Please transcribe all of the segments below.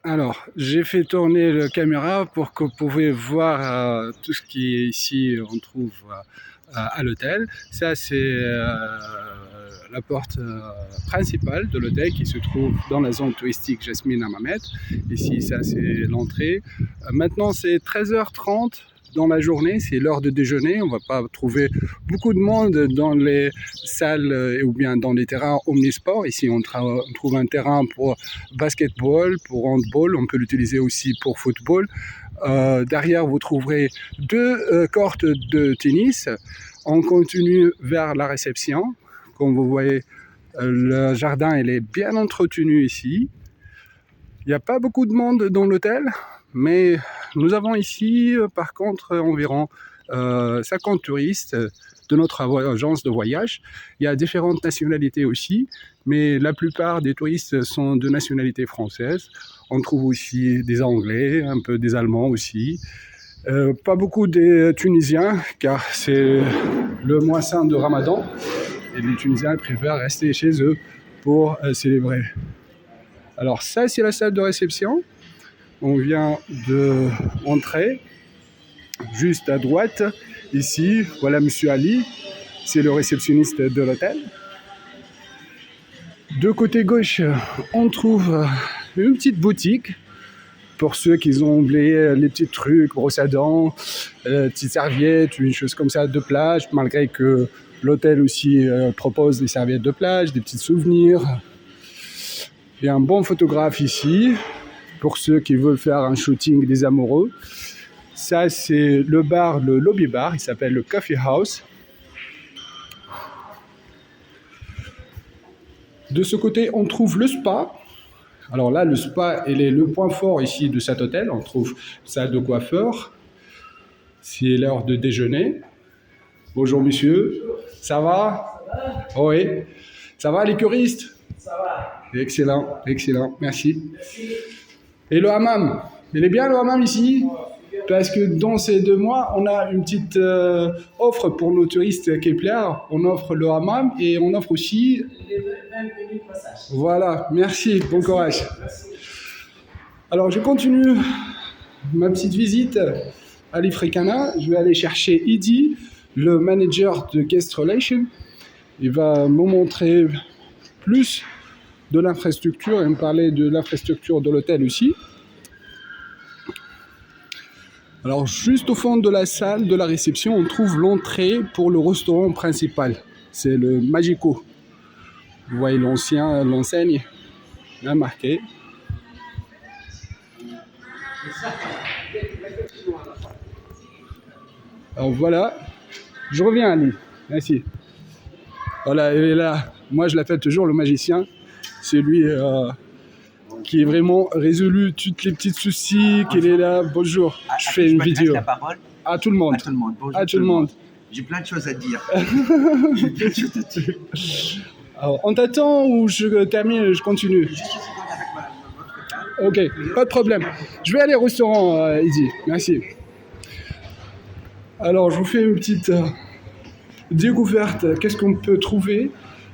Alors, j'ai fait tourner la caméra pour que vous pouvez voir tout ce qui est ici, on trouve à l'hôtel. Ça, c'est la porte principale de l'hôtel qui se trouve dans la zone touristique Jasmine Hammamet. Ici, ça, c'est l'entrée. Maintenant, c'est 13h30 dans la journée, c'est l'heure de déjeuner. On ne va pas trouver beaucoup de monde dans les salles ou bien dans les terrains omnisports. Ici, on trouve un terrain pour basketball, pour handball, on peut l'utiliser aussi pour football. Derrière, vous trouverez deux courts de tennis. On continue vers la réception. Comme vous voyez, le jardin il est bien entretenu ici. Il n'y a pas beaucoup de monde dans l'hôtel, mais nous avons ici, par contre, environ 50 touristes de notre agence de voyage. Il y a différentes nationalités aussi, mais la plupart des touristes sont de nationalité française. On trouve aussi des Anglais, un peu des Allemands aussi. Pas beaucoup des Tunisiens, car c'est le mois saint de Ramadan, et les Tunisiens préfèrent rester chez eux pour célébrer. Alors ça, c'est la salle de réception. On vient de entrer juste à droite. Ici, voilà Monsieur Ali, c'est le réceptionniste de l'hôtel. De côté gauche, on trouve une petite boutique pour ceux qui ont oublié les petits trucs, brosse à dents, petites serviettes, une chose comme ça de plage, malgré que l'hôtel aussi propose des serviettes de plage, des petits souvenirs. Il y a un bon photographe ici pour ceux qui veulent faire un shooting des amoureux. Ça, c'est le bar, le lobby bar, il s'appelle le Coffee House. De ce côté, on trouve le spa. Alors là, le spa, il est le point fort ici de cet hôtel. On trouve salle de coiffeur. C'est l'heure de déjeuner. Bonjour monsieur, ça va? Oui. Ça va les curistes? Ça va. Excellent, excellent, merci. Et le hammam? Il est bien le hammam ici? Parce que dans ces 2 mois, on a une petite offre pour nos touristes Kepler. On offre le hammam et on offre aussi... Voilà, merci, bon courage. Alors, je continue ma petite visite à l'Ifrikana. Je vais aller chercher Idi, le manager de Guest Relation. Il va me montrer plus de l'infrastructure et me parler de l'infrastructure de l'hôtel aussi. Alors, juste au fond de la salle de la réception, on trouve l'entrée pour le restaurant principal. C'est le Magico. Vous voyez l'enseigne, bien marqué. Alors voilà, je reviens à lui. Merci. Voilà, il est là. Moi, je l'appelle toujours le magicien. C'est lui qui est vraiment résolu toutes les petits soucis, qu'il est là. Bonjour, je fais une vidéo. La parole à tout le monde. à tout le monde. Bonjour À tout le monde. J'ai plein de choses à dire. Alors, on t'attend ou je termine et je continue? Je suis avec votre femme. Ok, pas de problème. Je vais aller au restaurant, Izzy. Merci. Alors, je vous fais une petite découverte. Qu'est-ce qu'on peut trouver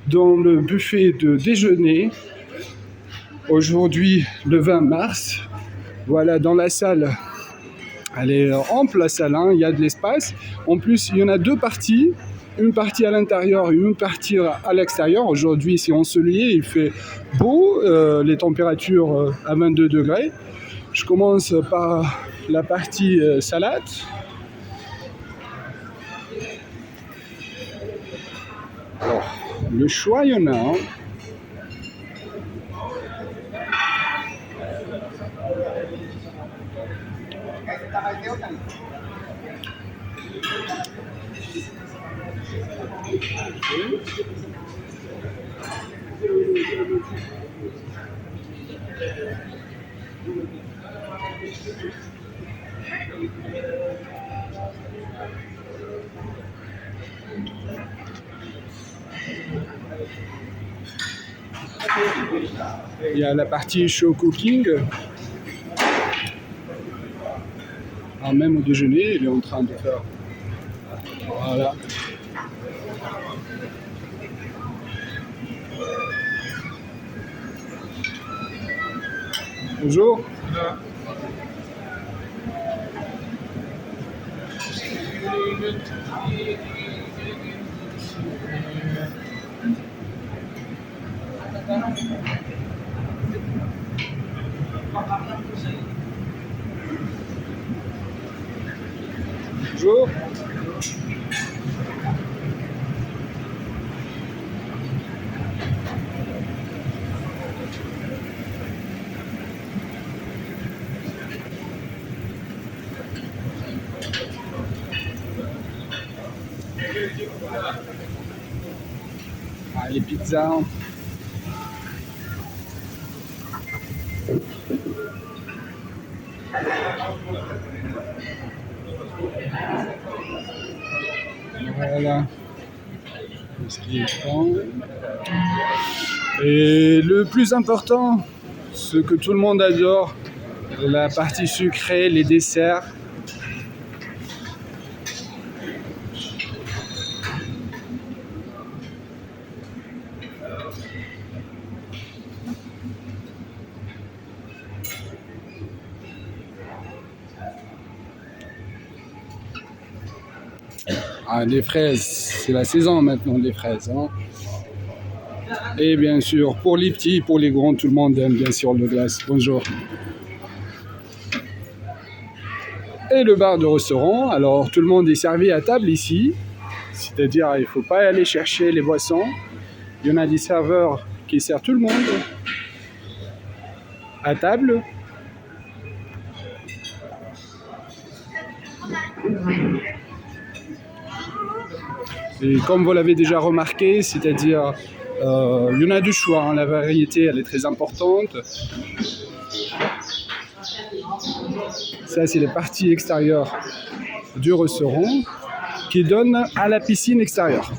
dans le buffet de déjeuner aujourd'hui, le 20 mars. Voilà, dans la salle. Elle est ample, la salle, hein, il y a de l'espace. En plus, il y en a 2 parties. Une partie à l'intérieur et une partie à l'extérieur. Aujourd'hui, c'est ensoleillé, il fait beau, les températures à 22 degrés. Je commence par la partie salade. Alors, le choix, il y en a. Hein. Il y a la partie show cooking. Alors même au déjeuner, il est en train de faire. Voilà. Bonjour. Bonjour. Ah, les pizzas. Voilà. Ce qui est bon. Et le plus important, ce que tout le monde adore, la partie sucrée, les desserts. Ah, les fraises, c'est la saison maintenant des fraises. Hein. Et bien sûr, pour les petits, pour les grands, tout le monde aime bien sûr le glace. Bonjour. Et le bar de restaurant, alors tout le monde est servi à table ici. C'est-à-dire, il ne faut pas aller chercher les boissons. Il y en a des serveurs qui servent tout le monde à table. Et comme vous l'avez déjà remarqué, c'est-à-dire, il y en a du choix, hein, la variété elle est très importante. Ça c'est les parties extérieures du restaurant qui donnent à la piscine extérieure.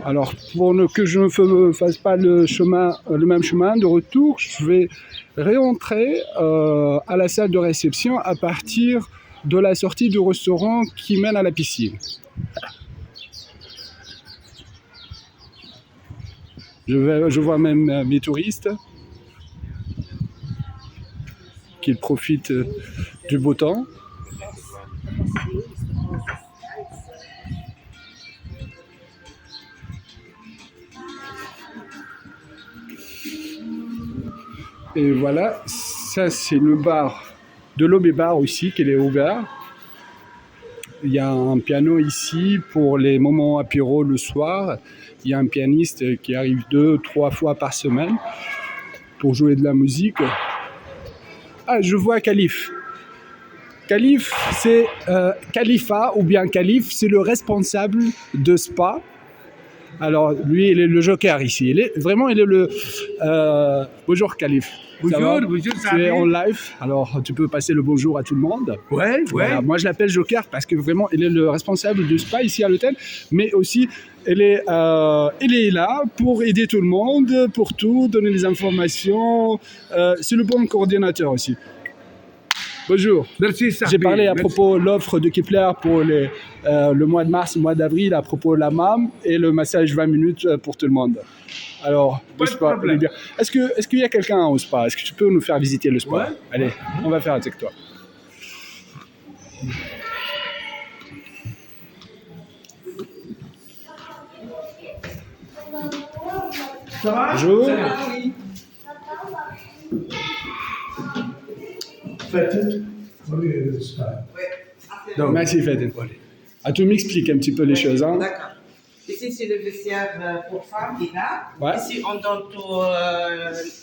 Alors pour que je ne fasse pas le même chemin de retour, je vais réentrer à la salle de réception à partir de la sortie du restaurant qui mène à la piscine. Je vois même mes touristes qui profitent du beau temps. Et voilà, ça c'est le bar de l'Aubé Bar aussi, qui est ouvert. Il y a un piano ici pour les moments apéro le soir. Il y a un pianiste qui arrive 2-3 fois par semaine pour jouer de la musique. Ah, je vois Khalif. Khalif, c'est Khalifa ou bien Khalif, c'est le responsable de Spa. Alors, lui, il est le joker ici. Il est le... bonjour, Khalif. Bonjour, bonjour, tu es en live, alors tu peux passer le bonjour à tout le monde. Ouais. Voilà, moi, je l'appelle joker parce que vraiment, il est le responsable du spa ici à l'hôtel. Mais aussi, il est là pour aider tout le monde, pour tout, donner les informations. C'est le bon coordinateur aussi. Bonjour. Merci, ça. J'ai parlé à propos de l'offre de Kepler pour le mois de mars, le mois d'avril, à propos de la MAM et le massage 20 minutes pour tout le monde. Alors, le spa, il est bien. Est-ce qu'il y a quelqu'un au spa? Est-ce que tu peux nous faire visiter le spa? Ouais. Allez, on va faire avec toi. Ça va? Bonjour. Donc, merci Fadel. Ah, tu m'expliques un petit peu les choses. Hein. D'accord. Ici, c'est le vestiaire pour femmes, là. Ouais. Ici, on donne tout,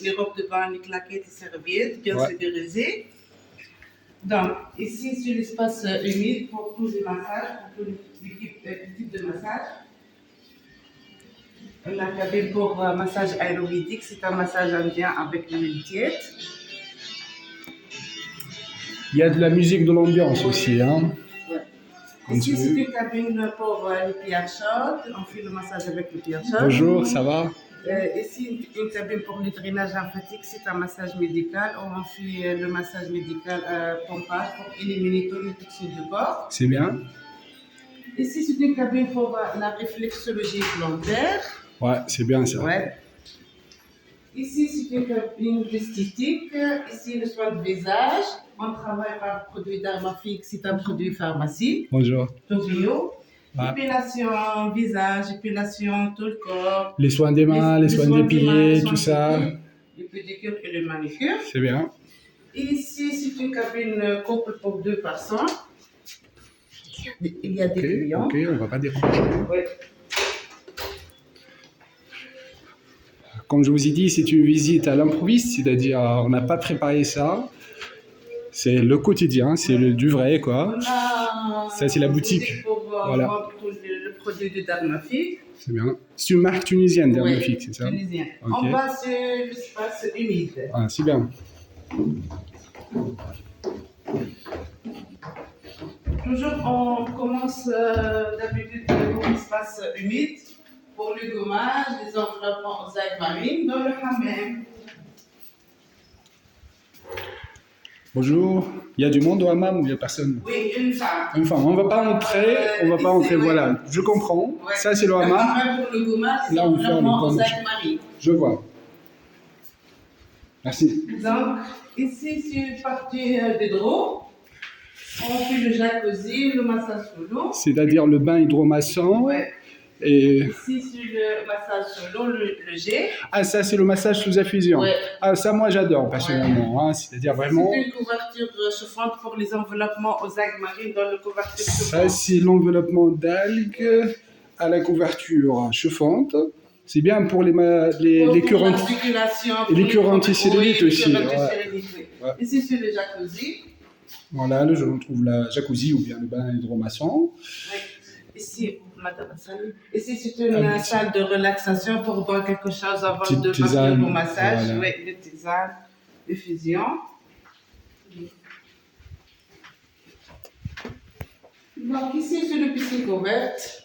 les robes de bain, les claquettes, les serviettes, bien sécurisées. Donc, ici, c'est l'espace humide pour tous les massages, pour tous les types de massages. La cabine pour massage aérobique, c'est un massage indien avec l'huile tiède. Il y a de la musique de l'ambiance aussi. Hein. Ici, c'est une cabine pour les pierres chaudes. On fait le massage avec les pierres chaudes. Bonjour, ça va? Ici, une cabine pour le drainage lymphatique. C'est un massage médical. On fait le massage médical pompage pour éliminer tous les toxines du corps. C'est bien. Ici, c'est une cabine pour la réflexologie plantaire. Ouais, c'est bien ça. Ouais. Ici, c'est une cabine d'esthétique. Ici, le soin de visage. On travaille par produit Dermafix, c'est un produit pharmacie. Bonjour. Tokyo. Ouais. Épilation, visage, épilation, tout le corps. Les soins des mains, les soins des pieds, tout ça. Le pédicure et le manicure. C'est bien. Ici, c'est une cabine couple pour 2 personnes. Il y a des clients. Ok, on va pas déranger. Ouais. Comme je vous ai dit, c'est une visite à l'improviste, c'est-à-dire on n'a pas préparé ça. C'est le quotidien, c'est du vrai, quoi. Ça, c'est la boutique. Pour voilà. vendre tout le produit de Dermafix. C'est bien. C'est une marque tunisienne, Dermafix, Oui, c'est ça? Tunisien. Okay. En bas, c'est l'espace humide. Ah, c'est bien. Toujours, on commence d'habitude par l'espace humide pour le gommage, les enveloppements aux algues marines dans le hammam. Bonjour. Il y a du monde au hammam ou il n'y a personne? Oui, une femme. Une femme. On ne va pas entrer, voilà. Je comprends. Ouais. Ça, c'est le hammam. hammam pour le gommage, les Là, on fait le enveloppements aux gommage. algues marines. Je vois. Merci. Donc, ici, c'est une partie des draps. On fait le jacuzzi, le massage sous l'eau. C'est-à-dire le bain hydromassant. Ouais. Et... Ici, c'est le massage sous l'eau, le jet. Ah, ça, c'est le massage sous infusion. Ouais. Ah, ça, moi, j'adore, personnellement. Hein. C'est-à-dire vraiment... C'est une couverture chauffante pour les enveloppements aux algues marines dans le couverture Ça, chauffante. c'est l'enveloppement d'algues à la couverture chauffante. C'est bien pour les cure anticellulite aussi. Ouais. Ici, c'est le jacuzzi. Voilà, je retrouve la jacuzzi ou bien le bain hydromassant. Oui. Ici, madame, salut. Ici, c'est une salle de relaxation pour boire quelque chose avant de partir au massage. Voilà. Oui, des tisanes, des fusions. Donc, ici, c'est le piscine couverte.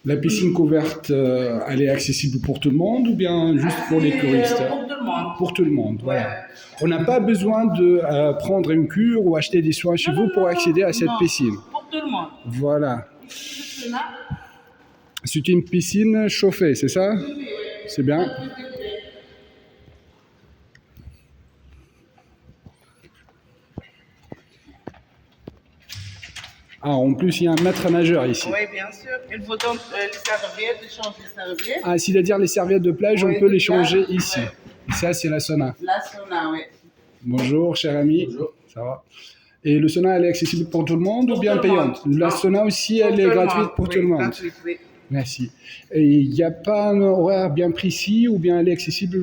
La piscine couverte, elle est accessible pour tout le monde ou bien juste pour les touristes? Pour tout le monde. Pour tout le monde, voilà. Ouais. On n'a pas besoin de prendre une cure ou acheter des soins chez vous pour accéder à cette piscine. Pour tout le monde. Voilà. C'est une piscine chauffée, c'est ça? Oui. C'est bien. Ah, en plus, il y a un maître nageur ici. Oui, bien sûr. Il faut donc les serviettes, échanger les serviettes. Ah, c'est-à-dire les serviettes de plage, on peut les changer ici. Ouais. Et ça, c'est la sauna. La sauna, oui. Bonjour, cher ami. Bonjour. Ça va? Et le sauna, elle est accessible pour tout le monde ou bien payante? La sauna aussi, elle est gratuite pour tout le monde. Gratuite, oui. Merci. Et il n'y a pas un horaire bien précis ou bien elle est accessible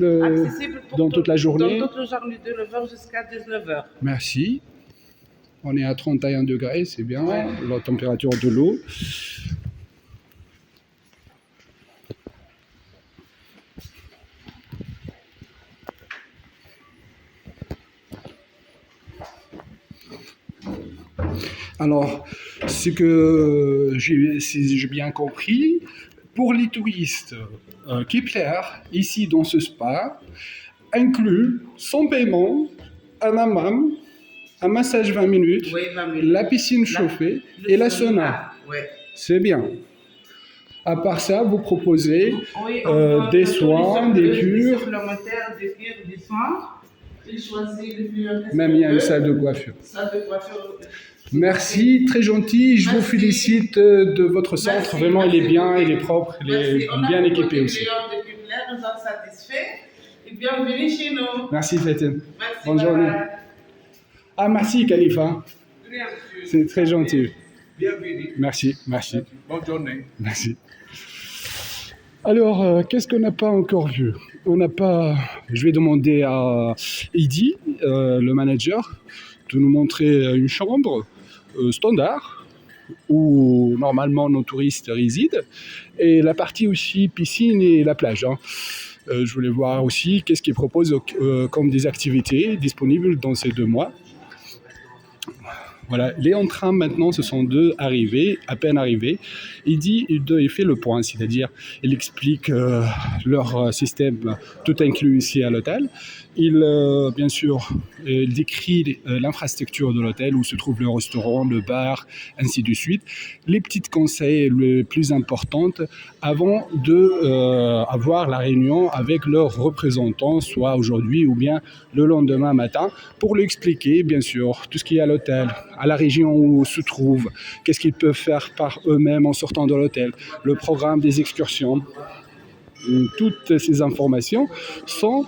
dans toute la journée? Dans toute la journée, de 9h jusqu'à 19h. Merci. On est à 31 degrés, c'est bien, ouais. La température de l'eau. Alors, ce que j'ai bien compris, pour les touristes, Kepler, ici dans ce spa, inclut sans paiement un hammam, un massage 20 minutes, oui, 20 minutes. La piscine chauffée et la sauna. Ouais. C'est bien. À part ça, vous proposez des soins, des cures. Des supplémentaires, des cures, des soins. Il choisit le plus. Même il y a une salle de coiffure. Salle de coiffure. Merci, très gentil. Je vous félicite de votre centre. Vraiment, il est bien, il est propre, il est bien équipé aussi. Nous sommes satisfaits. Et bienvenue chez nous. Merci, Faten. Merci. Bonne journée. Ah, merci, Khalifa. C'est très gentil. Bienvenue. Merci, merci. Bonne journée. Merci. Alors, qu'est-ce qu'on n'a pas encore vu? On n'a pas... Je vais demander à Eddy, le manager, de nous montrer une chambre standard où normalement nos touristes résident et la partie aussi piscine et la plage. Hein. Je voulais voir aussi qu'est-ce qu'ils proposent comme des activités disponibles dans ces 2 mois. Voilà, il est en train maintenant, ce sont deux arrivés, à peine arrivés. Il fait le point, c'est-à-dire il explique leur système tout inclus ici à l'hôtel. Bien sûr, il décrit l'infrastructure de l'hôtel où se trouve le restaurant, le bar, ainsi de suite. Les petits conseils les plus importants avant de avoir la réunion avec leurs représentants, soit aujourd'hui ou bien le lendemain matin, pour lui expliquer, bien sûr, tout ce qui est à l'hôtel, à la région où se trouve, qu'est-ce qu'ils peuvent faire par eux-mêmes en sortant de l'hôtel, le programme des excursions. Toutes ces informations sont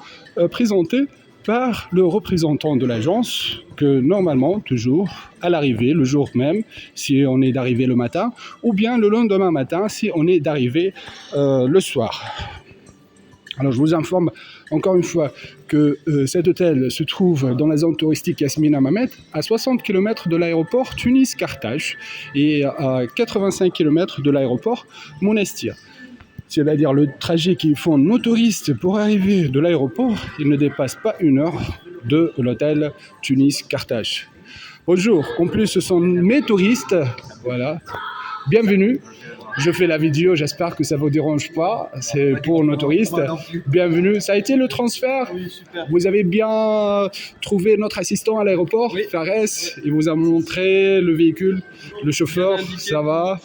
présentées par le représentant de l'agence, que normalement, toujours, à l'arrivée, le jour même, si on est d'arrivée le matin, ou bien le lendemain matin, si on est d'arrivée le soir. Alors, je vous informe encore une fois que cet hôtel se trouve dans la zone touristique Yasmine Hammamet, à 60 km de l'aéroport Tunis-Carthage et à 85 km de l'aéroport Monastir. C'est-à-dire le trajet qu'ils font nos touristes pour arriver de l'aéroport, il ne dépasse pas 1 heure de l'hôtel Tunis-Carthage. Bonjour, en plus ce sont mes touristes, voilà, bienvenue. Je fais la vidéo, j'espère que ça ne vous dérange pas, c'est pour nos touristes. Bienvenue, ça a été le transfert? Oui, super. Vous avez bien trouvé notre assistant à l'aéroport, Oui. Fares, il vous a montré le véhicule, le chauffeur, ça va?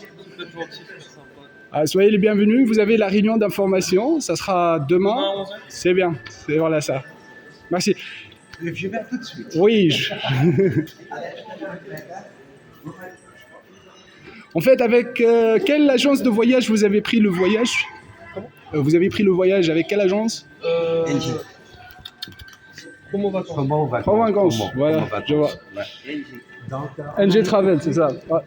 Soyez les bienvenus, vous avez la réunion d'information, ça sera demain. C'est bien, c'est voilà ça. Merci. Je vais tout de suite. Oui. En fait, avec quelle agence de voyage vous avez pris le voyage? Vous avez pris le voyage avec quelle agence? Promo vacances. Promo Vacances, voilà, je vois. NG Travel, c'est ça. Ouais.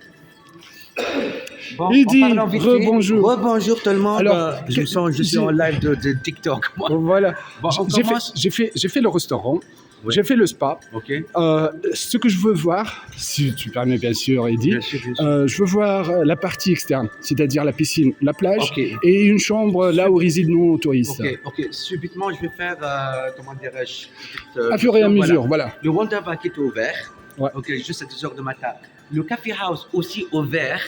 Bon, Il dit rebonjour. rebonjour. Tout le monde. Alors, Je suis en live de TikTok. Moi. Voilà. Bon, on J'ai commence. fait le restaurant, Oui. j'ai fait le spa. Ok. Ce que je veux voir, si tu permets bien sûr, Eddy, Bien sûr, bien sûr. je veux voir la partie externe, c'est-à-dire la piscine, la plage Ok. et une chambre là où résident nos touristes. Ok. Subitement, je vais faire, comment dirais-je, À fur et à mesure, voilà. Le Wonder Park est ouvert. Ouais. Ok, juste à 10 heures du matin. Le Café House aussi ouvert,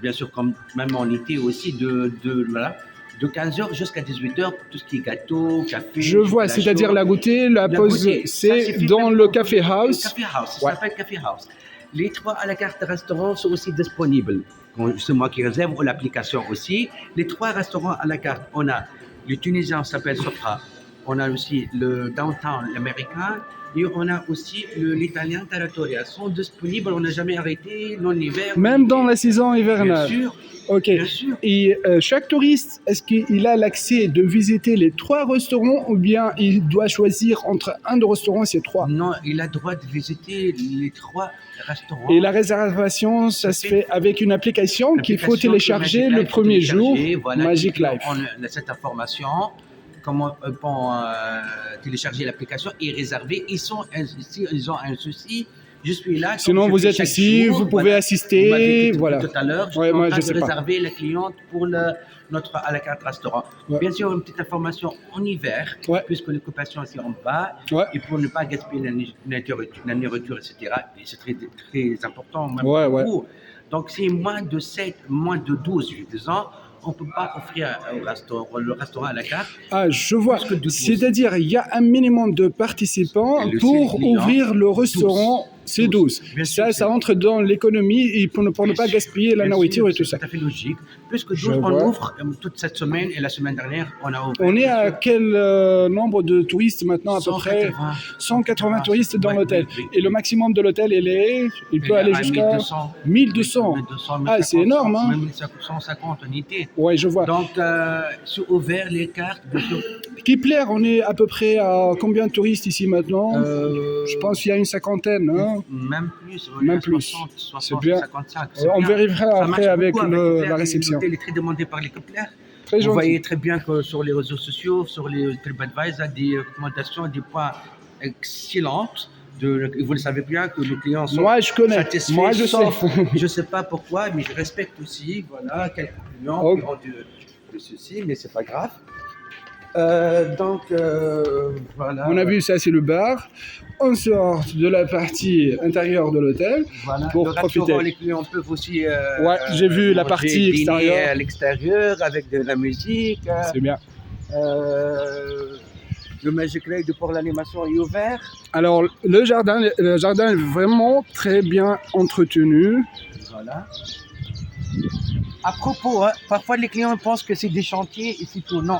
bien sûr, comme même en été aussi, voilà, de 15h jusqu'à 18h, tout ce qui est gâteau, café. Je vois, c'est-à-dire la goûter, la pause, goûter. Ça, c'est fait dans même le pour- Café House. Le Café House, ça Ouais. s'appelle Café House. Les 3 à la carte restaurants sont aussi disponibles. C'est moi qui réserve, ou l'application aussi. Les 3 restaurants à la carte, on a le tunisien, s'appelle Sofra. On a aussi le downtown, l'américain. Et on a aussi l'italien Taratoria. Sont disponibles, on n'a jamais arrêté, non-hiver. Même dans la saison Bien hivernale. sûr, Ok. bien sûr. Et chaque touriste, est-ce qu'il a l'accès de visiter les 3 restaurants ou bien il doit choisir entre un de restaurants, c'est 3? Non, il a le droit de visiter les 3 restaurants. Et la réservation, ça se fait avec une application qu'il faut L'application télécharger Magic le Life, premier jour, télécharger, voilà, Magic cliquez, Life. On a cette information, comment télécharger l'application et réserver. Ils ont un souci. Je suis là. Sinon, comme je vous fais êtes chaque ici, jour, vous pouvez voilà. assister, Vous m'avez dit voilà. tout à l'heure, je Ouais, suis moi, en je train sais de pas. réserver la cliente pour notre à la carte restaurant. Ouais. Bien sûr, une petite information en hiver, Ouais. puisque l'occupation est en bas, Ouais. et pour ne pas gaspiller la nourriture, etc. Et c'est très, très important, même Ouais, pour ouais. vous. Donc, c'est moins de 7, moins de 12, disons, on ne peut pas offrir le restaurant à la carte. Ah, je vois. Plus que 12. C'est-à-dire, il y a un minimum de participants Et le pour seul client, ouvrir le restaurant. 12. C'est 12. Bien sûr, Ça, c'est ça entre dans l'économie et pour ne pas gaspiller la Bien nourriture sûr, et tout c'est ça. tout à fait logique. Plus que 12, Je on vois. ouvre toute cette semaine et la semaine dernière, on a ouvert. On est bien à sûr, quel nombre de touristes maintenant à peu près? 180. 180 touristes dans Ouais, l'hôtel. oui, Et le maximum de l'hôtel, il peut aller jusqu'à 1200. 1200. Ah, c'est énorme, hein? Même 150 unités. Ouais, je vois. Donc, c'est ouvert les cartes, bien sûr. Kipler, on est à peu près à combien de touristes ici maintenant? Je pense qu'il y a une cinquantaine. Hein? Même plus. on est Même à plus. 60, 60, C'est bien. 55. On bien. vérifiera Ça après marche avec beaucoup la Kepler. réception. L'hôtel est très demandé par les Kepler. Très Vous gentil. voyez très bien que sur les réseaux sociaux, sur les TripAdvisor, des recommandations, des points excellentes. Vous le savez bien que nos clients sont Moi, je connais. satisfaits. Moi, je sais. sauf, je ne sais pas pourquoi, mais je respecte aussi, voilà, quelques clients Oh. qui ont de ceci, mais c'est pas grave. Voilà. On a vu ça, c'est le bar. On sort de la partie intérieure de l'hôtel. Voilà. pour Le profiter. restaurant, les clients peuvent aussi. Ouais, j'ai vu la manger, partie dîner extérieure. à l'extérieur avec de la musique. C'est bien. Le Magic Lake pour l'animation est ouvert. Alors, le jardin est vraiment très bien entretenu. Voilà. À propos, hein, parfois les clients pensent que c'est des chantiers et c'est tout. Non.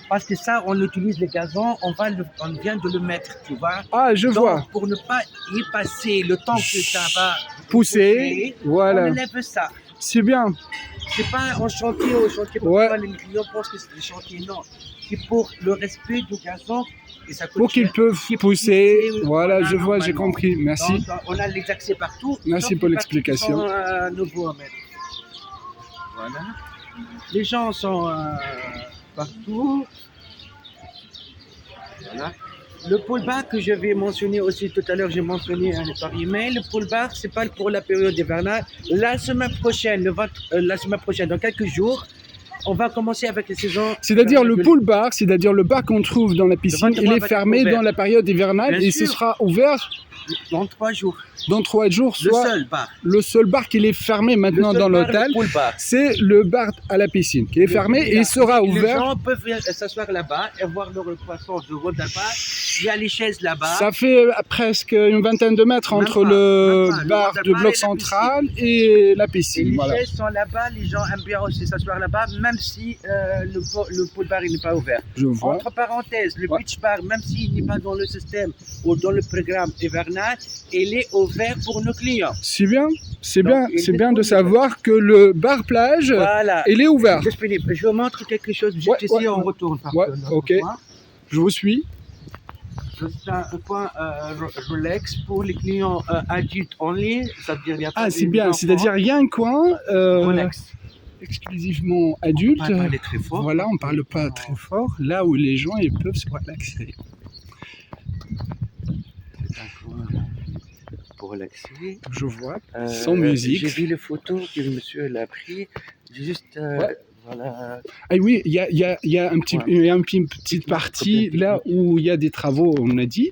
Parce que ça, on utilise les gazons, on vient de le mettre, tu vois. Ah, je Donc, vois. pour ne pas y passer le temps que ça va Pousser. on Voilà. enlève ça. C'est bien. C'est pas en chantier, au chantier. Ouais. Parfois, les clients pensent que c'est des chantiers. Non. C'est pour le respect du gazon. Et ça coûte Pour qu'ils cher. peuvent Qu'ils pousser. puissent, Voilà, je vois, j'ai normalement. compris. Merci. Donc, on a les accès partout. Merci sauf pour les parties qui l'explication. sont, nouveaux à mettre. Voilà. Les gens sont partout. Voilà. Le pool bar que je vais mentionner aussi tout à l'heure, j'ai mentionné par email. Le pool bar, c'est pas pour la période hivernale. La semaine prochaine, dans quelques jours, on va commencer avec les saisons. C'est-à-dire le pool bar, c'est-à-dire le bar qu'on trouve dans la piscine, Le il est va être fermé ouvert. dans la période hivernale Bien et ce sûr. sera ouvert Dans 3 jours. dans 3 jours. Le Soit seul bar. le seul bar qui est fermé maintenant Le seul dans bar, l'hôtel, le pool bar. c'est le bar à la piscine qui est fermé et il sera Les ouvert. gens peuvent s'asseoir là-bas et voir leur poisson de haut là-bas. Il y a les chaises là-bas. Ça fait presque une vingtaine de mètres Même entre pas, le même pas. Le bar bar de et bloc la central et la Et piscine. les Voilà. chaises sont là-bas, les gens aiment bien aussi s'asseoir là-bas, même si le pool bar il n'est pas ouvert. Je vois. Entre parenthèses, le Ouais. beach bar, même s'il n'est pas dans le système ou dans le programme hivernal, il est ouvert pour nos clients. C'est bien, c'est Donc, bien, il c'est est bien de disponible. savoir que le bar plage, Voilà. il est ouvert. Disponible. Je vous montre quelque chose juste Ouais, ici, ouais, on ouais. retourne par Ouais, l'autre ok. coin. Je vous suis. C'est un coin relax pour les clients adultes only, c'est-à-dire il y a pas Ah, c'est de bien, enfants. c'est-à-dire il y a un coin Relax. exclusivement On adulte. va parler très fort. Voilà, on parle pas très fort, là où les gens ils peuvent se relaxer. C'est un coin pour relaxer. Je vois, sans musique. J'ai vu les photos que le monsieur l'a pris. J'ai juste Ouais. voilà. Ah oui, il y a un petit, Ouais. il y a une petite partie Problème là où il y a des travaux, on a dit.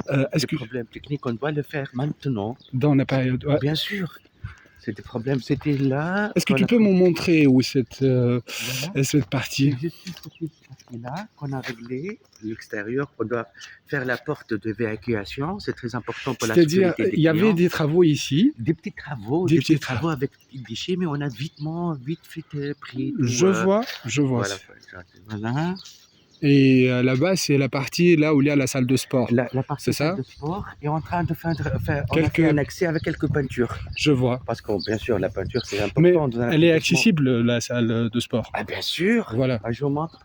Est-ce Des que problèmes techniques, on doit le faire maintenant. dans la période, ouais. Bien sûr. C'est des problèmes. C'était là. Est-ce que voilà. tu peux me montrer où cette Voilà. cette partie? C'est juste une petite partie là qu'on a réglé. L'extérieur, on doit faire la porte d'évacuation. C'est très important pour la C'est-à-dire, sécurité des il y avait clients. des travaux ici. Des petits travaux, Des des petits petits travaux avec des déchets, mais on a vite pris. tout, Je vois. Voilà. Voilà. Et là-bas, c'est la partie là où il y a la salle de sport. La partie C'est ça salle de sport est en train de faire on a Quelques- fait un accès avec quelques peintures. Je vois. Parce que bien sûr, la peinture, c'est important. Mais dans un elle est établissement. accessible, la salle de sport. Ah, bien sûr. Voilà. Ah, je vous montre.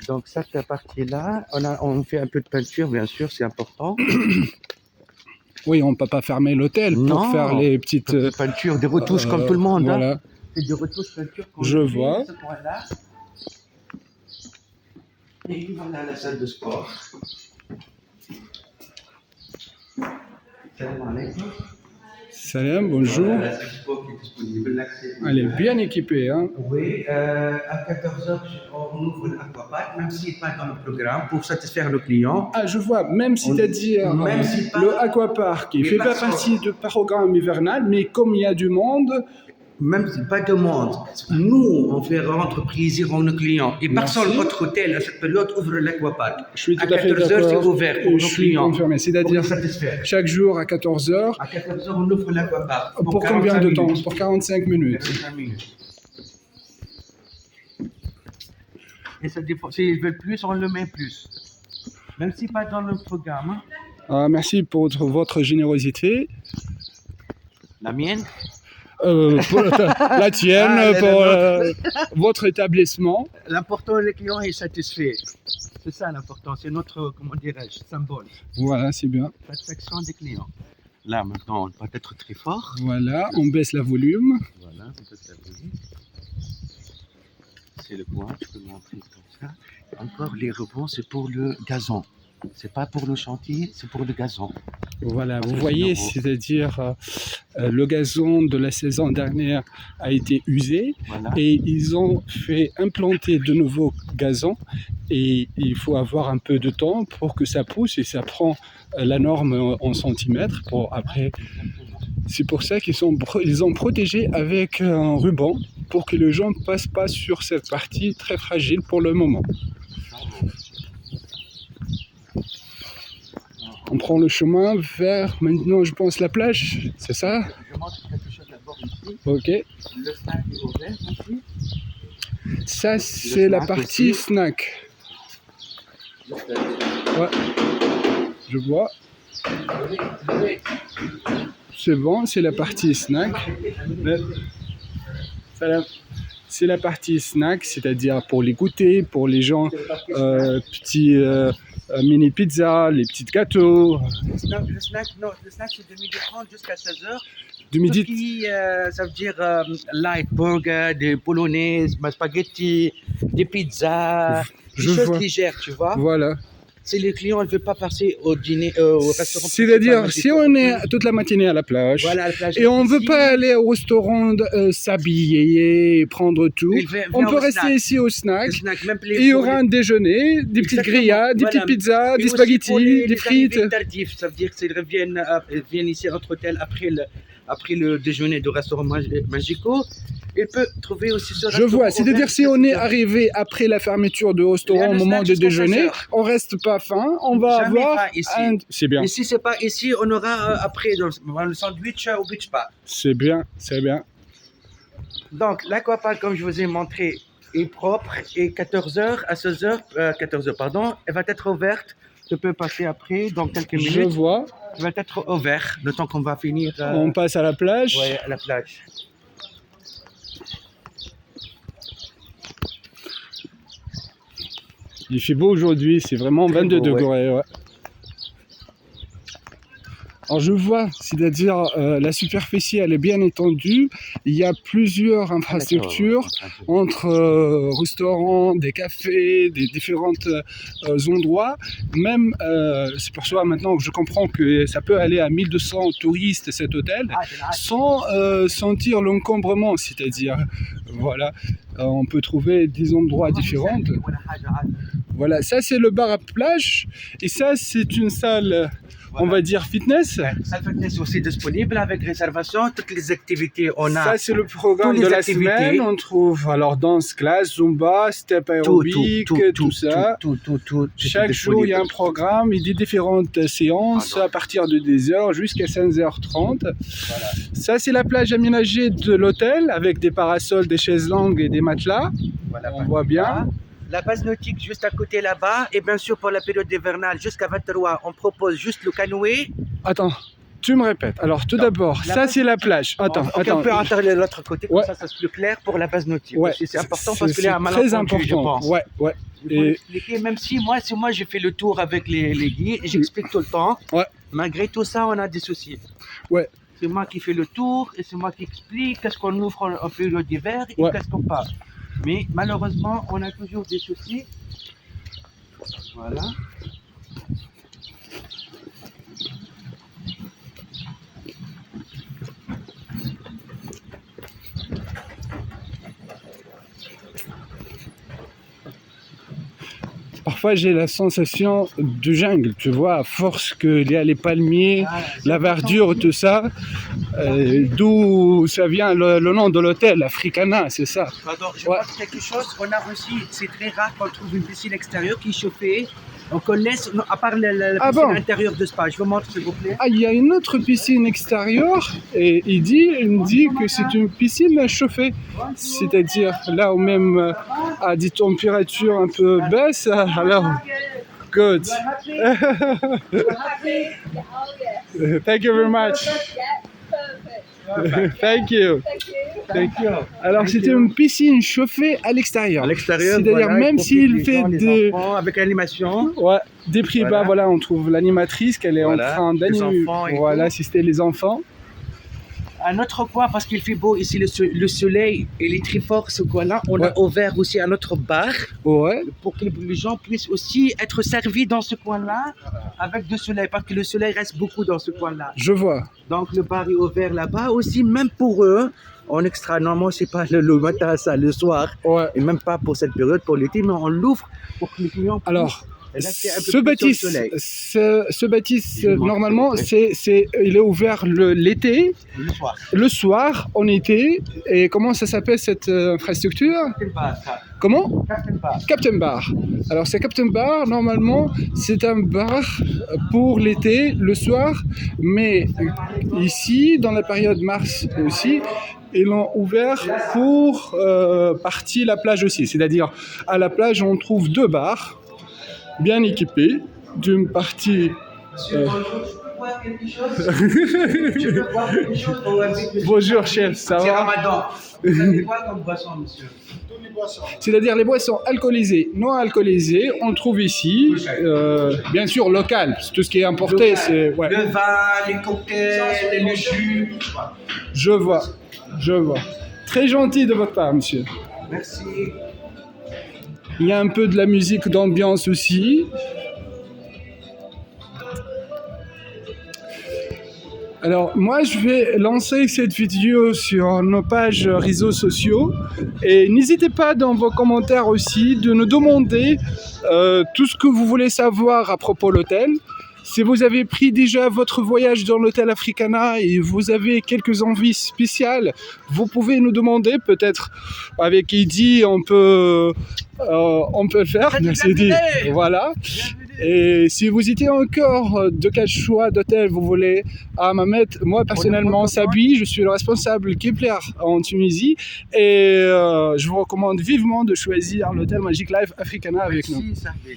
Donc, cette partie-là, on fait un peu de peinture, bien sûr, c'est important. Oui, on ne peut pas fermer l'hôtel pour Non. faire les petites. Des peintures, des retouches comme tout le monde. Hein. Voilà. C'est des retouches peinture qu'on Je fait, vois. ce point-là. Et voilà la salle de sport. Salam alaikum. Salam, bonjour. Voilà la salle de sport qui est disponible. L'accès est Elle est ouvert. bien équipée. Hein. Oui, à 14h, on ouvre l'aquapark, même s'il n'est pas dans le programme, pour satisfaire le client. Ah, je vois. Même c'est-à-dire Même si pas- le aquapark, il ne Mais fait pas personne. partie du programme hivernal, mais comme il y a du monde, Même si pas de monde, nous, on fait rendre plaisir à nos clients. Et Merci. personne autre hôtel à cette période ouvre l'aquapark. je suis tout À à fait 14 heures, c'est d'accord. ouvert pour Et nos je suis clients. confirmé. Pour C'est-à-dire les satisfaire. chaque jour à 14h. À 14h, on ouvre l'aquapark. Pour combien de 45 temps? minutes. Pour 45 minutes. 45 minutes. Et ça dépend. S'ils veulent plus, on le met plus. Même si pas dans le programme. Hein. Ah, merci pour votre générosité. La mienne. Pour la tienne, Ah, pour la votre établissement. L'important, le client est satisfait. C'est ça l'important. C'est notre, comment dirais-je, symbole. Voilà, c'est bien. Satisfaction des clients. Là, maintenant, on va être très fort. Voilà, on baisse la volume. Voilà, on peut faire le c'est le coin, tu peux montrer comme ça. Encore, les rebonds, c'est pour le gazon. C'est pas pour le chantier, c'est pour le gazon. Voilà, vous C'est voyez, nouveau. c'est-à-dire le gazon de la saison dernière a été usé Voilà. et ils ont fait implanter de nouveaux gazons et il faut avoir un peu de temps pour que ça pousse et ça prend la norme en centimètres pour après. C'est pour ça ils ont protégé avec un ruban pour que les gens ne passent pas sur cette partie très fragile pour le moment. On prend le chemin vers, maintenant je pense, la plage, c'est ça? Je montre quelque chose d'abord ici. Ok. Le snack est ouvert ici. Ça, c'est la snack partie aussi. snack. Ouais. Je vois. C'est bon, c'est la partie snack. Salam. C'est la partie snack, c'est-à-dire pour les goûters, pour les gens, petits mini pizzas, les petits gâteaux. Le snack, non, le snack c'est de 12h30 jusqu'à 16h. Du midi. Tout ce qui, ça veut dire light burger, des polonaises, des spaghettis, des pizzas, des Je choses vois. légères, tu vois. Voilà. Si le client ne veut pas passer au dîner, au restaurant. C'est-à-dire, principal, si on est toute la matinée à la plage, voilà, à la plage et on ne veut ici, pas aller au restaurant, s'habiller et prendre tout, on peut rester ici au snack. le snack, même Et il y aura un déjeuner, des petites Exactement, grillades, des voilà. petites pizzas, Et des aussi pour spaghettis, des frites. arrivées tardives, ça veut dire qu'ils viennent ici à notre hôtel après le déjeuner du restaurant Magico. Il peut trouver aussi ce Je restaurant vois, c'est-à-dire ouvert si on est jusqu'à 16h. arrivé après la fermeture du Il y restaurant a au le moment snack du jusqu'à déjeuner, 16h. on reste pas faim, on va Jamais avoir faim ici. C'est bien, Et si c'est pas ici, on aura après le sandwich au beach bar. c'est bien, c'est bien. Donc, l'aquapark, comme je vous ai montré, est propre et 14h à 16h, 14h, pardon, elle va être ouverte. Tu peux passer après, dans quelques Je minutes. vois, Elle va être ouverte, le temps qu'on va finir on passe à la plage. ouais, à la plage. Il fait beau aujourd'hui, c'est vraiment Très 22 beau, ouais. degrés. Ouais. Alors je vois, c'est-à-dire la superficie elle est bien étendue, il y a plusieurs infrastructures entre restaurants, des cafés, des différents endroits. Même, c'est pour ça maintenant que je comprends que ça peut aller à 1200 touristes cet hôtel sans sentir l'encombrement, c'est-à-dire voilà, on peut trouver des endroits différents. Voilà, ça c'est le bar à plage et ça c'est une salle, on va dire fitness. Salle fitness aussi disponible avec réservation. Toutes les activités, on a. Ça c'est le programme toutes les de la activités. semaine. On trouve alors danse, classe, zumba, step aérobique, tout ça. Tout. Chaque jour il y a un programme et des différentes séances à partir de 10h jusqu'à 15h30. Voilà. Ça c'est la plage aménagée de l'hôtel avec des parasols, des chaises longues et des matelas. Voilà, On voit bien. La base nautique juste à côté là-bas. Et bien sûr, pour la période hivernale jusqu'à 23, on propose juste le canoë. Attends, tu me répètes. Alors tout d'abord, La ça base- c'est la plage. Attends. On peut entrer de l'autre côté, comme Ouais. ça c'est plus clair pour la base nautique. Ouais, C'est important parce qu'il y a un très malentendu, je important. pense. Ouais. Il faut Et l'expliquer, même si moi j'ai fait le tour avec les guides, et j'explique tout le temps. Ouais. Malgré tout ça, on a des soucis. Ouais. C'est moi qui fais le tour et c'est moi qui explique qu'est-ce qu'on ouvre en période d'hiver et Ouais. qu'est-ce qu'on pas. Mais malheureusement, on a toujours des soucis. Voilà. parfois j'ai la sensation de jungle, tu vois, à force qu'il y a les palmiers, la verdure, tout ça. D'où ça vient le nom de l'hôtel, Africana, c'est ça. Pardon, je Ouais. pense quelque chose. On a aussi, c'est très rare qu'on trouve une piscine extérieure qui est chauffée. On connaisse, non, à part la Ah piscine bon? intérieure de spa. Je vous montre s'il vous plaît. Ah, il y a une autre piscine extérieure et il me dit que c'est une piscine chauffée, c'est-à-dire là où même à des températures un peu basses, alors good. Thank you very much. Thank you. Thank you. Alors c'était une piscine chauffée à l'extérieur. À l'extérieur, C'est-à-dire voilà, même il s'il profite fait des des... enfants avec animation. Ouais, des prix Voilà. bas, voilà, on trouve l'animatrice qu'elle est Voilà, en train les d'animer, enfants et voilà, tout. assister les enfants. Un autre coin, parce qu'il fait beau ici, le soleil, il est très fort ce coin-là. On Ouais. a ouvert aussi un autre bar Ouais. pour que les gens puissent aussi être servis dans ce coin-là avec du soleil, parce que le soleil reste beaucoup dans ce coin-là. Je vois. Donc le bar est ouvert là-bas aussi, même pour eux. En extra, normalement, c'est pas le matin, ça, le soir, Ouais. et même pas pour cette période, pour l'été, mais on l'ouvre pour que les clients puissent Alors, rester un peu ce plus bâtisse, au soleil. ce bâtisse, Je demande, normalement, s'il vous il est ouvert l'été, Le soir. le soir, en été. Et comment ça s'appelle cette infrastructure? Captain Bar, ça. Comment? Captain Bar. Captain Bar. Alors, c'est Captain Bar, normalement, c'est un bar pour l'été, le soir. Mais ici, dans la période mars aussi, ils l'ont ouvert pour partie la plage aussi. C'est-à-dire, à la plage, on trouve deux bars bien équipés, d'une partie. Monsieur, bonjour, je peux boire quelque chose? Je peux boire quelque chose pour inviter- Bonjour, chef, ça C'est va? Ramadan. Vous avez quoi comme boisson, monsieur? C'est-à-dire les boissons alcoolisées, non alcoolisées, on le trouve ici, bien sûr local, tout ce qui est importé, Local. c'est... Ouais. Le vin, les cocktails, le jus. Je vois, je vois. Très gentil de votre part, monsieur. Merci. Il y a un peu de la musique d'ambiance aussi. Alors, moi, je vais lancer cette vidéo sur nos pages réseaux sociaux. Et n'hésitez pas dans vos commentaires aussi de nous demander tout ce que vous voulez savoir à propos de l'hôtel. Si vous avez pris déjà votre voyage dans l'hôtel Africana et vous avez quelques envies spéciales, vous pouvez nous demander. Peut-être avec Eddy, on peut le faire. Merci Eddy. Voilà. Et si vous étiez encore de quel choix d'hôtel vous voulez à Mamet, moi personnellement Sabi, je suis le responsable Kepler en Tunisie et je vous recommande vivement de choisir l'hôtel Magic Life Africana avec nous. Merci, Sahbi.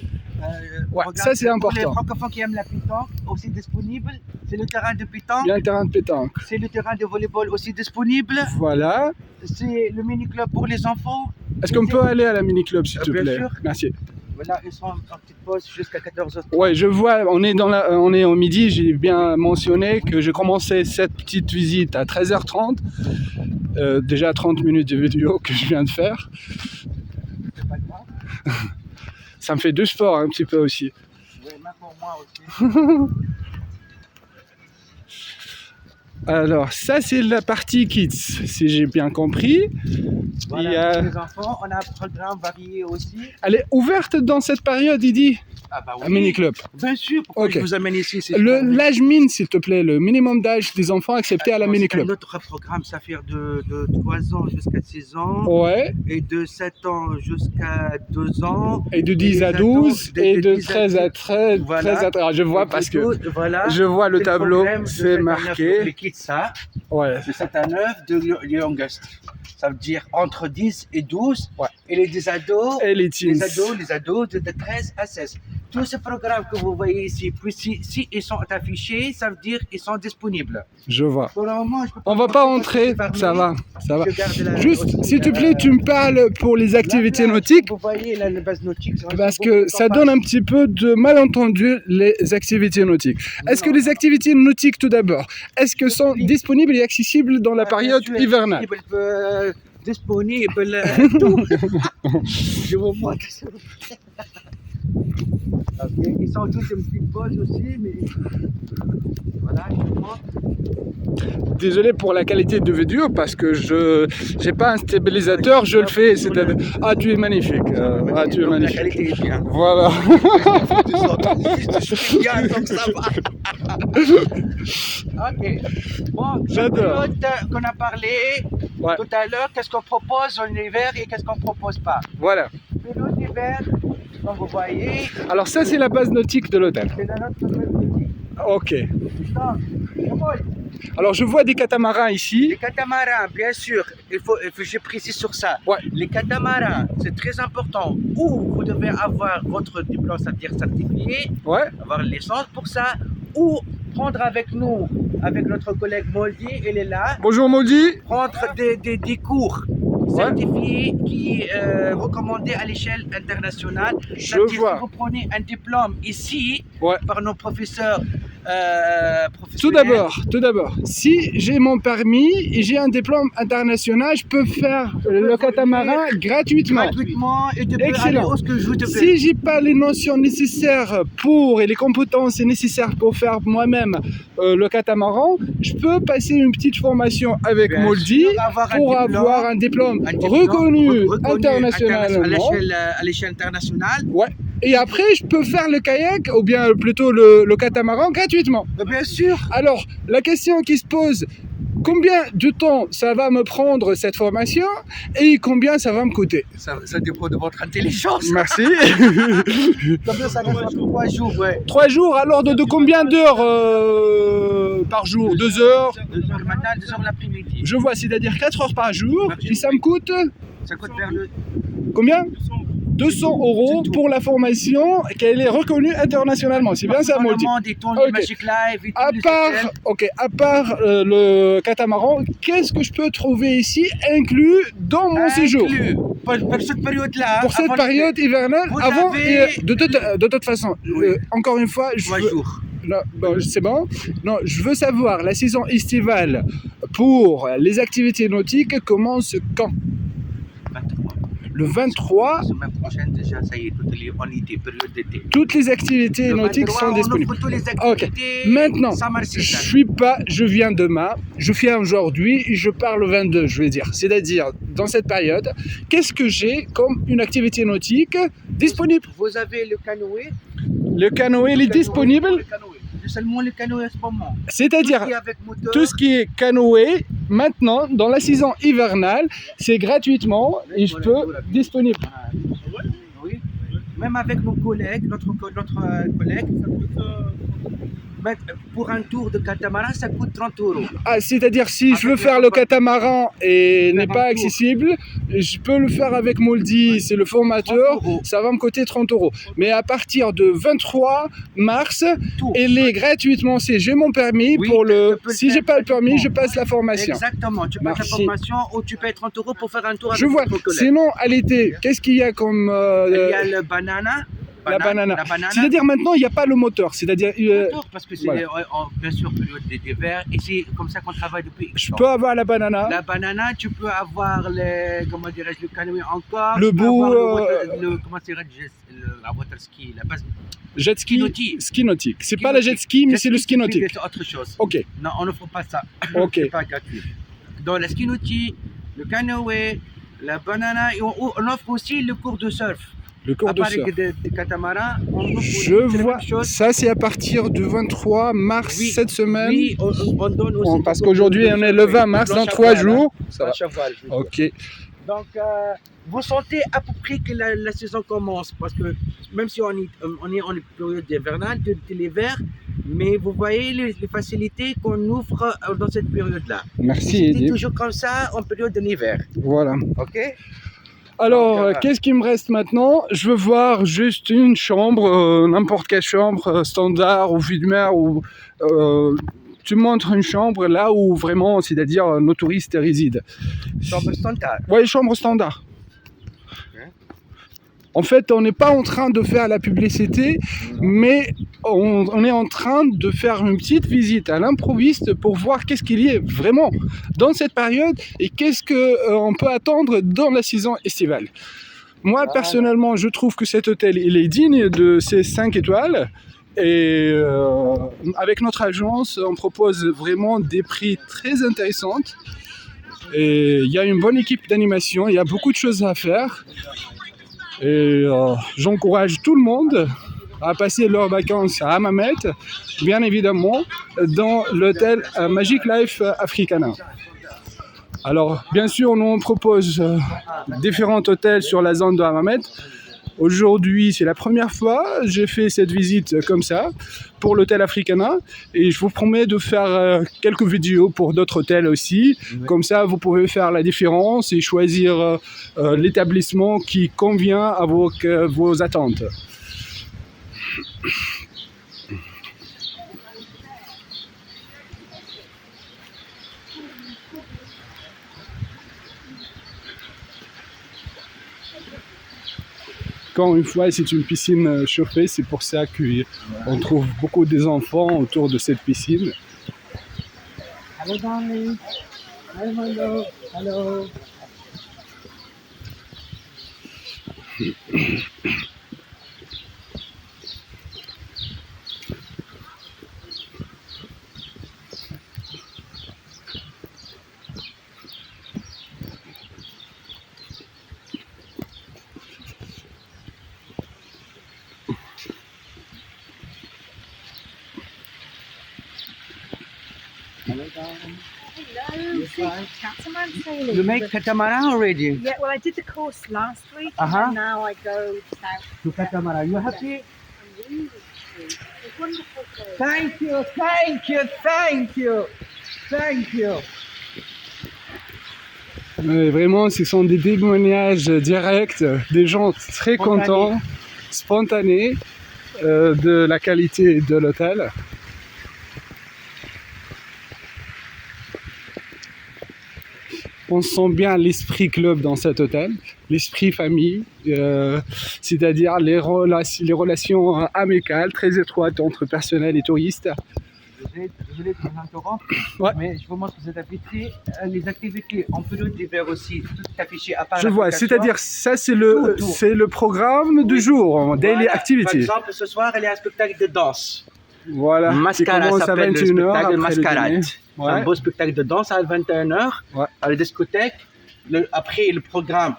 Ouais, regarde, ça, c'est pour important. les francophones qui aiment la pétanque, aussi disponible. C'est le terrain de pétanque. Il y a un terrain de pétanque. C'est le terrain de volleyball aussi disponible. Voilà. C'est le mini-club pour les enfants. Est-ce qu'on peut aller à la mini-club s'il te Bien plaît? sûr. Merci. Voilà, ils sont en petite pause jusqu'à 14h. Ouais, je vois, on est au midi, j'ai bien mentionné que j'ai commencé cette petite visite à 13h30. Déjà 30 minutes de vidéo que je viens de faire. C'est pas grave. Ça me fait du sport un petit peu aussi. Oui, même pour moi aussi. Alors, ça c'est la partie kids, si j'ai bien compris. Voilà, Il y a- pour les enfants, on a un programme varié aussi. Elle est ouverte dans cette période, Didi, Ah bah un mini-club. Bien sûr, pourquoi Ok. je vous amène ici c'est L'âge mine, s'il te plaît, le minimum d'âge des enfants acceptés à la mini-club. Notre programme, ça fait de 3 ans jusqu'à 6 ans. Ouais, Et de 7 ans jusqu'à 2 ans. et de 10 les à ados, 12, de et de 10 à 13 à 13. Voilà. 13 à 13. Je vois Et parce de que 12, voilà. je vois le C'est tableau, programme de c'est 7 à 9 marqué. pour les kids, ça. Ouais, De 7 à 9 de youngest. Ça veut dire entre 10 et 12. Ouais. Et les ados, et les teens. les ados de 13 à 16. Tous ces programmes que vous voyez ici, puis si ils sont affichés, ça veut dire qu'ils sont disponibles. Je vois. Pour le moment, je peux On va pas entrer, parce que c'est ça va, fermé. ça va. Je garde la- Juste, aussi, s'il te plaît, tu me parles pour les activités là, nautiques, Vous voyez là, la base nautique. c'est parce beaucoup que de ça campagnes. donne un petit peu de malentendu les activités nautiques. Est-ce que les activités nautiques, tout d'abord, est-ce que sont disponibles et accessibles dans la Ah, période bien sûr, hivernale? Disponible, tout. Je vous montre. Ok, ils sont tous une petite pause aussi, mais voilà, je vous montre. Désolé pour la qualité de vidéo parce que je n'ai pas un stabilisateur, je le fais. C'est-à-dire, ah, tu es magnifique. Ah, tu es Donc, la magnifique. qualité est bien. Voilà. Je suis bien, donc ça va. Ok. Bon, J'adore. la période qu'on a parlé Ouais. tout à l'heure, qu'est-ce qu'on propose en hiver et qu'est-ce qu'on ne propose pas. Voilà. Période d'hiver, comme vous voyez, Alors ça, c'est la base nautique de l'hôtel. c'est dans notre période. Ok. Donc, Alors je vois des catamarans les ici. catamarans, bien sûr, il faut que je précise sur ça. Ouais. Les catamarans, c'est très important. Ou vous devez avoir votre diplôme, c'est-à-dire certifié, Ouais. avoir une licence pour ça, ou prendre avec nous, avec notre collègue Moldy, elle est là, Bonjour Maudit. prendre des cours certifiés qui recommandés à l'échelle internationale. Je C'est-à-dire vois. que vous prenez un diplôme ici Ouais. par nos professeurs professionnel. Tout d'abord, si j'ai mon permis et j'ai un diplôme international, je peux faire le catamaran gratuitement. Gratuitement et tu peux Excellent. aller où ce que je te plaît. Si j'ai pas les notions nécessaires et les compétences nécessaires pour faire moi-même le catamaran, je peux passer une petite formation avec Bien Moldy sûr, pour avoir un diplôme reconnu internationalement. à l'échelle internationale. Ouais. Et après, je peux faire le kayak, ou bien plutôt le catamaran gratuitement. Bien sûr. Alors, la question qui se pose, combien de temps ça va me prendre cette formation et combien ça va me coûter? Ça dépend de votre intelligence. Merci. Combien ça dépend? 3 jours, ouais. 3 jours, alors de combien d'heures par jour? 2 heures? 2 heures le matin, 2 heures l'après-midi. Je vois, c'est-à-dire 4 heures par jour, et ça me coûte Ça coûte vers le... combien? 200 € pour la formation, qu'elle est reconnue internationalement. C'est bien ça, Moldy? Des tons Ok. de Magic Live et À tous les part, hôtels. à part le catamaran, qu'est-ce que je peux trouver ici inclus dans mon séjour? Inclus. Pour cette période-là. Pour cette avant période hivernale, Vous avant, avez- et de toute façon, encore une fois, 3 jours. non, bon, c'est bon. Non, je veux savoir, la saison estivale pour les activités nautiques commence quand? 23. Le 23, La semaine prochaine, déjà, ça y est, en été, période d'été. toutes les activités Le nautiques 23, sont disponibles. On offre toutes les Ok. activités. Maintenant, Summer season. je viens demain, je viens aujourd'hui, et je pars le 22, je vais dire. C'est-à-dire, dans cette période, qu'est-ce que j'ai comme une activité nautique disponible? Vous avez le canoë. Le canoë, il est disponible, Le canoë. Seulement le canoë à ce moment. c'est-à-dire Tout ce qui est avec moteur, tout ce qui est canoë, maintenant, dans la saison hivernale, c'est gratuitement et je peux disponible. Oui. Même avec nos collègues, notre collègue, pour un tour de catamaran, ça coûte 30 €. Ah, c'est-à-dire si je veux Avec faire le le repas. catamaran et Faire n'est un pas tour. accessible, je peux le faire avec Moldy, c'est le formateur, 30 €. ça va me coûter 30 €. Mais à partir de 23 mars, Tout. elle est gratuitement, j'ai mon permis Oui, pour tu le... peux le Si faire j'ai pas le permis, je gratuitement. passe la formation. Exactement. Tu passes la Merci. formation ou tu payes 30 € pour faire un tour Je avec vois. notre collègue. Sinon, à l'été, qu'est-ce qu'il y a comme... Il y a le banana. la banana. La banana. C'est-à-dire maintenant, il n'y a pas le moteur. C'est-à-dire, Moteur, parce que c'est voilà. bien sûr période d'hiver et c'est comme ça qu'on travaille depuis. je peux avoir la banana. La banana, tu peux avoir comment dirais-je, le canoë encore. Le tu peux bout, avoir comment dirais-je, la water ski, la base. Jet ski. Ski nautique. Ski nautique. C'est pas la jet ski, mais c'est le ski nautique. C'est autre chose. Ok, Non, on n'offre pas ça. ok. C'est pas gratuit. Dans la ski nautique, le canoë, la banana, et on offre aussi le cours de surf. Le cours À de part surf. des catamarans, on offre aussi Je la vois, même chose. ça c'est à partir du 23 mars Oui, cette semaine. Oui, on donne aussi. Parce le cours qu'aujourd'hui de on est surf, le oui. 20 mars, dans Planche à 3 voile, hein. jours. Ça va. Planche à voile, je veux dire. Ok. Donc, vous sentez à peu près que la saison commence, parce que même si on est en période hivernale, de l'hiver, mais vous voyez les facilités qu'on offre dans cette période-là. Merci C'est Edith. toujours comme ça en période de l'hiver. Voilà. Ok? Alors, Donc, qu'est-ce qui me reste maintenant? Je veux voir juste une chambre, n'importe quelle chambre, standard ou vue de mer, ou tu montres une chambre là où vraiment, c'est-à-dire nos touristes résident. Chambre standard. Ouais, chambre standard. En fait, on n'est pas en train de faire la publicité, mais on est en train de faire une petite visite à l'improviste pour voir qu'est-ce qu'il y a vraiment dans cette période et qu'est-ce qu'on peut attendre dans la saison estivale. Moi, personnellement, je trouve que cet hôtel il est digne de ces 5 étoiles. Et avec notre agence, on propose vraiment des prix très intéressants. Et il y a une bonne équipe d'animation, il y a beaucoup de choses à faire. Et j'encourage tout le monde à passer leurs vacances à Hammamet, bien évidemment, dans l'hôtel Magic Life Africana. Alors, bien sûr, nous on propose différents hôtels sur la zone de Hammamet. Aujourd'hui, c'est la première fois que j'ai fait cette visite comme ça pour l'hôtel Africana et je vous promets de faire quelques vidéos pour d'autres hôtels aussi. Comme ça, vous pouvez faire la différence et choisir l'établissement qui convient à vos attentes. Encore une fois, c'est une piscine chauffée, c'est pour ça qu'on trouve beaucoup des enfants autour de cette piscine. Hello, darling. Hello. Hello. Hello, darling. Hello, catamaran sailing. You make catamaran already? Yeah, well, I did the course last week, Uh-huh. and now I go south. To catamaran. You happy? I'm really happy. It's wonderful. Place. Thank you, thank you, thank you, thank you. Vraiment, ce sont des témoignages directs, des gens très contents, spontanés de la qualité de l'hôtel. On sent bien l'esprit club dans cet hôtel, l'esprit famille, c'est-à-dire les relations amicales très étroites entre personnel et touristes. Désolé de vous interrompre, Ouais. mais je vous montre que cette vitrine, les activités en période d'hiver aussi, tout est affiché à part Je vois, l'application. c'est-à-dire ça c'est Tout. le programme du jour, daily Voilà. activity. Par exemple, ce soir, il y a un spectacle de danse. Voilà, qui Mascara commence à s'appelle le 21h spectacle après le Mascarade. dîner. C'est Ouais. un beau spectacle de danse à 21h, Ouais. à la discothèque. Après le programme,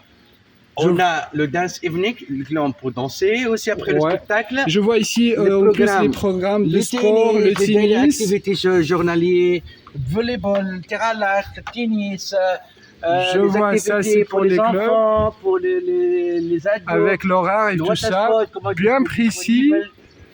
on a le dance evening, le client pour danser aussi après le Ouais. spectacle. Je vois ici Les en plus programmes. les programmes de Le sport, le les daily tennis. activités journaliers, volleyball, tir à l'arc, tennis. Je les vois, ça, activités c'est pour les clubs. enfants, pour les ados. Avec l'horaire et le tout ça, watersport, comment bien dire, précis.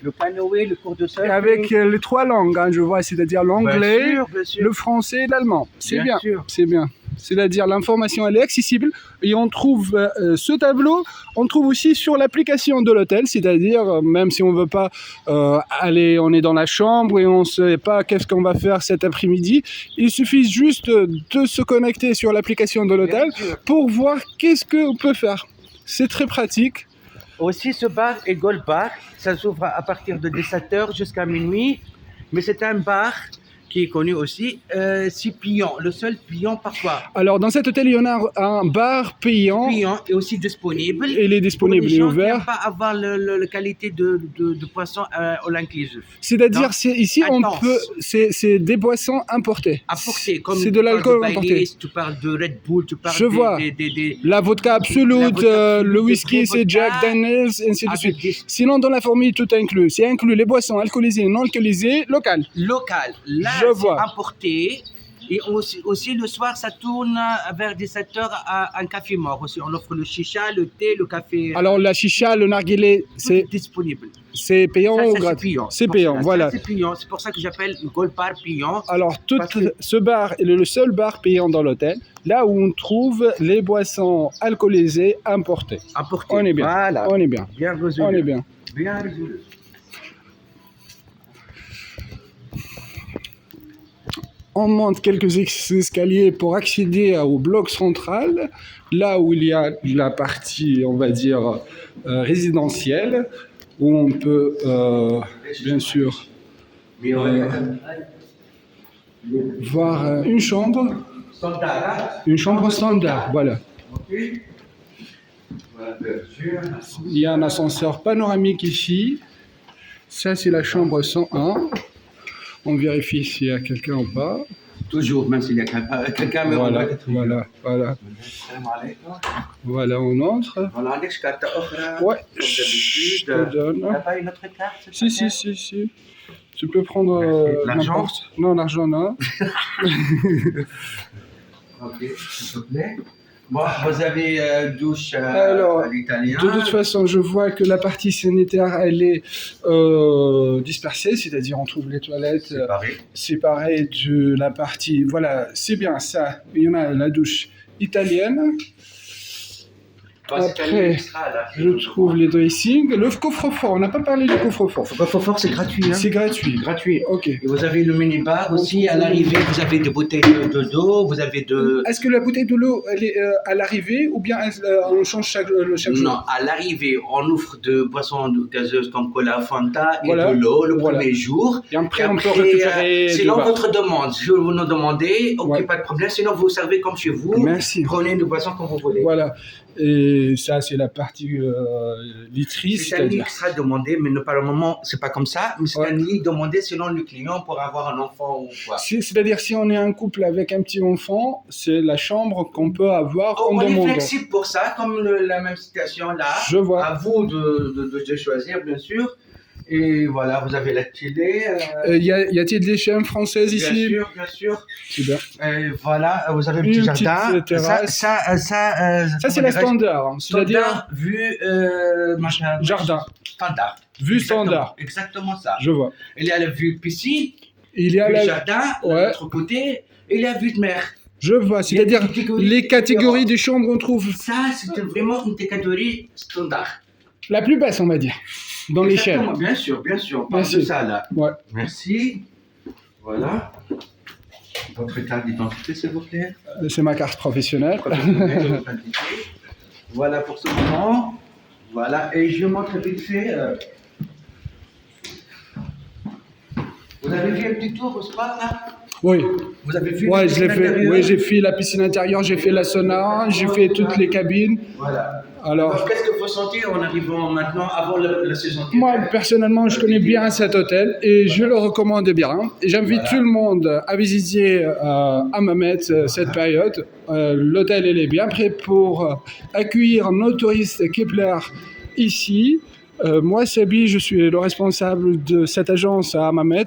Le canoë, le cours de surf. Et avec les trois langues, hein, je vois, c'est-à-dire l'anglais, bien sûr. le français et l'allemand. C'est bien, sûr. c'est bien. C'est-à-dire l'information, elle est accessible et on trouve ce tableau, on trouve aussi sur l'application de l'hôtel, c'est-à-dire même si on ne veut pas aller, on est dans la chambre et on ne sait pas qu'est-ce qu'on va faire cet après-midi, il suffit juste de se connecter sur l'application de l'hôtel Bien sûr. pour voir qu'est-ce qu'on peut faire. C'est très pratique. Aussi, ce bar est Gold Bar. Ça s'ouvre à partir de 17h jusqu'à minuit. Mais c'est un bar qui est connu aussi. C'est payant. Le seul payant parfois. Alors dans cet hôtel, il y en a un bar payant. Payant est aussi disponible. Il est disponible, pour il les est gens qui ouvert. n'aiment pas avoir la qualité de poisson all inclusive. C'est-à-dire, Non. ici, on Intense. peut, c'est des boissons importées. Apporté. Comme C'est tu de parles l'alcool Baileys, importé. Tu parles de Red Bull, tu parles Je vois. des La vodka Absolute, vodka Absolute, le des whisky, vrais c'est vodkas, Jack Daniels, et ainsi de avec suite. des Sinon, dans la formule, tout inclus. C'est inclus les boissons alcoolisées et non alcoolisées locales. local. Là, Je c'est vois. importé. Et aussi, le soir, ça tourne vers 17h à un café mort aussi. On offre le chicha, le thé, le café. Alors, la chicha, le narguilé, tout est disponible. c'est payant Ça, ou c'est gratuit? payant. C'est Pour payant, ça, voilà. ça, c'est payant. C'est pour ça que j'appelle Gold Bar payant. Alors, tout Parce que- ce bar est le seul bar payant dans l'hôtel, là où on trouve les boissons alcoolisées importées. Importé. On est bien. Voilà. On est bien. Bien résolu. On est bien. Bien résolu. On monte quelques escaliers pour accéder au bloc central, là où il y a la partie, on va dire, résidentielle, où on peut, bien sûr, voir une chambre standard, voilà. Il y a un ascenseur panoramique ici. Ça, c'est la chambre 101. On vérifie s'il y a quelqu'un ou pas. Toujours, même s'il y a quelqu'un. mais on Voilà, va être- voilà. Salam alaikum. Voilà, on entre. Voilà, عندك كارت أخرى. Ouais, Comme je d'habitude. te donne. T'as pas une autre carte? Si. Tu peux prendre L'argent? n'importe. Non, l'argent, non. Ok, s'il te plaît. Bon, vous avez douche Alors, à l'italien. De toute façon, je vois que la partie sanitaire, elle est dispersée, c'est-à-dire on trouve les toilettes Séparé. séparées de la partie. Voilà, c'est bien ça. Il y en a la douche italienne. Bah, c'est un Après, extra, là. je trouve les dressings. Le coffre-fort, on n'a pas parlé du coffre-fort. Le coffre-fort, c'est gratuit. Hein. C'est gratuit. Gratuit. Ok. Et vous avez le minibar aussi. À l'arrivée, vous avez des bouteilles d'eau, vous avez de... Est-ce que la bouteille de l'eau, elle est à l'arrivée ou bien on change chaque jour? Non, à l'arrivée, on offre de boissons gazeuses comme cola, Fanta et Voilà. de l'eau le Voilà. premier jour. Et après, Et on peut après, récupérer. selon du bar. votre demande, si vous nous demandez, ok, Ouais. pas de problème. Sinon, vous servez comme chez vous. Merci. Prenez une boisson comme vous voulez. Voilà. Et ça, c'est la partie litrice. C'est un lit c'est-à-dire. extra demandé, mais pas le moment, c'est pas comme ça, mais c'est Ouais. un lit demandé selon le client pour avoir un enfant ou quoi. C'est-à-dire, si on est un couple avec un petit enfant, c'est la chambre qu'on peut avoir en On est demandant. flexible pour ça, comme la même situation là. Je vois. À vous de choisir, bien sûr. Et voilà, vous avez la télé. Y a-t-il des chaînes françaises Bien ici? sûr, bien sûr. Super. Et voilà, vous avez un Une petit petite jardin. terrasse. Ça, Ça, c'est la standard. Hein. C'est-à-dire, standard vue machin, jardin. standard. Vue Exactement, standard. Exactement ça. Je vois. Il y a la vue piscine, Il y a vue la... jardin, de Ouais. l'autre côté, et la vue de mer. Je vois. C'est-à-dire, Il y a des catégories les catégories différentes. des chambres, on trouve Ça, c'est vraiment une catégorie standard. la plus basse, on va dire, dans l'échelle. Exactement, bien sûr, bien sûr. On parle Merci. de ça là. Ouais. Merci. Voilà. Votre carte d'identité, s'il vous plaît. C'est ma carte professionnelle. Professionnel de votre identité. Voilà pour ce moment. Voilà. Et je montre vite fait. Vous avez vu un petit tour au spa là? Oui. Vous avez vu Ouais, le je l'ai fait. intérieur? Oui, j'ai fait la piscine intérieure, j'ai fait la sauna, j'ai fait toutes les cabines. Voilà. Alors, Alors, qu'est-ce que vous sentez en arrivant maintenant avant la saison moi, d'hiver? personnellement, je connais bien cet hôtel et je le recommande bien. Et j'invite Voilà. tout le monde à visiter Hammamet cette période. L'hôtel, il est bien prêt pour accueillir nos touristes Kepler ici. Moi, Sabi, je suis le responsable de cette agence à Hammamet.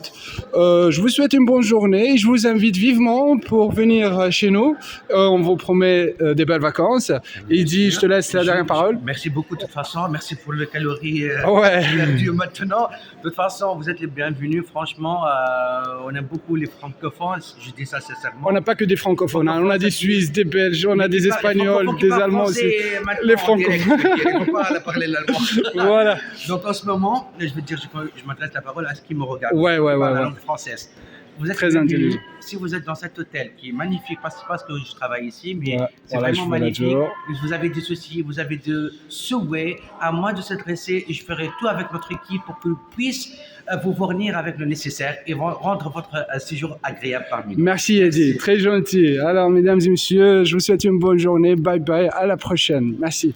Je vous souhaite une bonne journée et je vous invite vivement pour venir chez nous. On vous promet des belles vacances. Et dit, je te laisse la dernière parole. Merci beaucoup de toute façon. Merci pour les calories Ouais. perdues maintenant. De toute façon, vous êtes les bienvenus. Franchement, on aime beaucoup les francophones. Je dis ça sincèrement. On n'a pas que des francophones, hein. On a des Suisses, des Belges, on a des Espagnols, des Allemands aussi. Les francophones. Ils vont pas parler l'allemand. Voilà. Donc en ce moment, je veux dire, je m'adresse la parole à ceux qui me regardent. Ouais, ouais, Qui parlent ouais, la ouais. langue française. Vous êtes Très bienvenus. intelligent. Si vous êtes dans cet hôtel qui est magnifique, pas parce que je travaille ici, mais Ouais, c'est voilà, je vraiment vous la magnifique. jure. Vous avez des soucis, vous avez des souhaits, à moi de s'adresser et je ferai tout avec notre équipe pour que puisse vous fournir avec le nécessaire et rendre votre séjour agréable parmi nous. Merci Eddie, très gentil. Alors, mesdames et messieurs, je vous souhaite une bonne journée. Bye bye, à la prochaine. Merci.